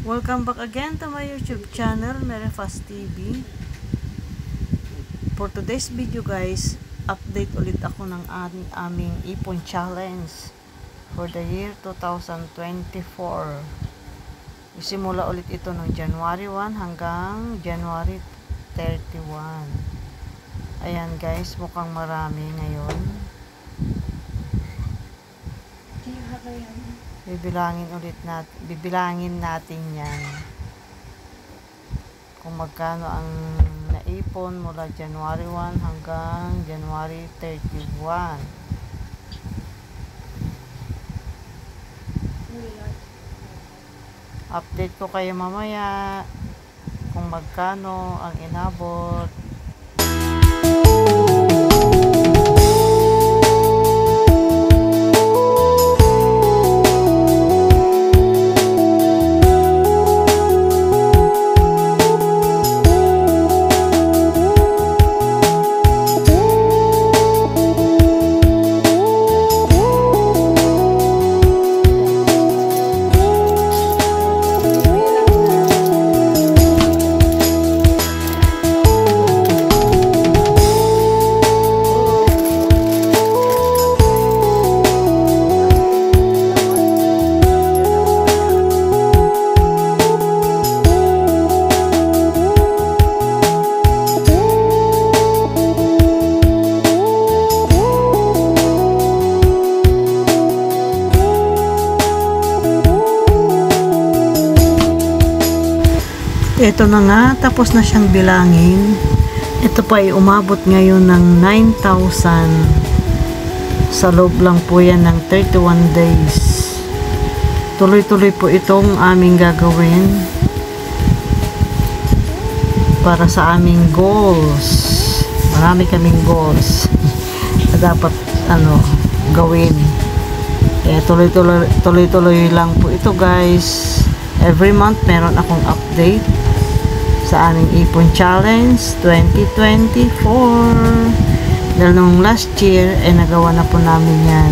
Welcome back again to my YouTube channel, Merefast TV. For today's video guys, update ulit ako ng aming ipon challenge for the year 2024. Isimula ulit ito noong January 1 hanggang January 31. Ayan guys, mukhang marami ngayon. Bibilangin natin yan kung magkano ang naipon mula January 1 hanggang January 31. Update ko kayo mamaya kung magkano ang inabot. Ito na nga, tapos na siyang bilangin. Ito pa ay umabot ngayon ng 9,000. Sa loob lang po yan ng 31 days. Tuloy-tuloy po itong aming gagawin para sa aming goals. Marami kaming goals na dapat gawin. Kaya tuloy-tuloy lang po ito guys. Every month meron akong update sa aming ipon challenge 2024. Dahil nung last year ay nagawa na po namin yan.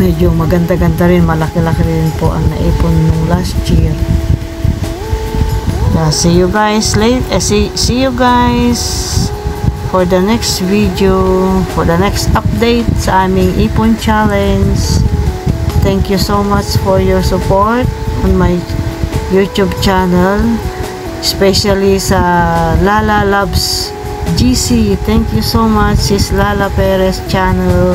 Medyo maganda-ganda rin, malaki-laki rin po ang naipon nung last year. See you guys for the next video, for the next update sa aming ipon challenge. Thank you so much for your support on my YouTube channel, especially sa Lala Loves GC. Thank you so much, sis Lala Perez channel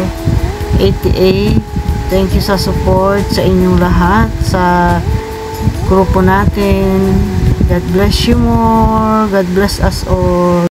88. Thank you sa support sa inyong lahat sa grupo natin. God bless you more. God bless us all.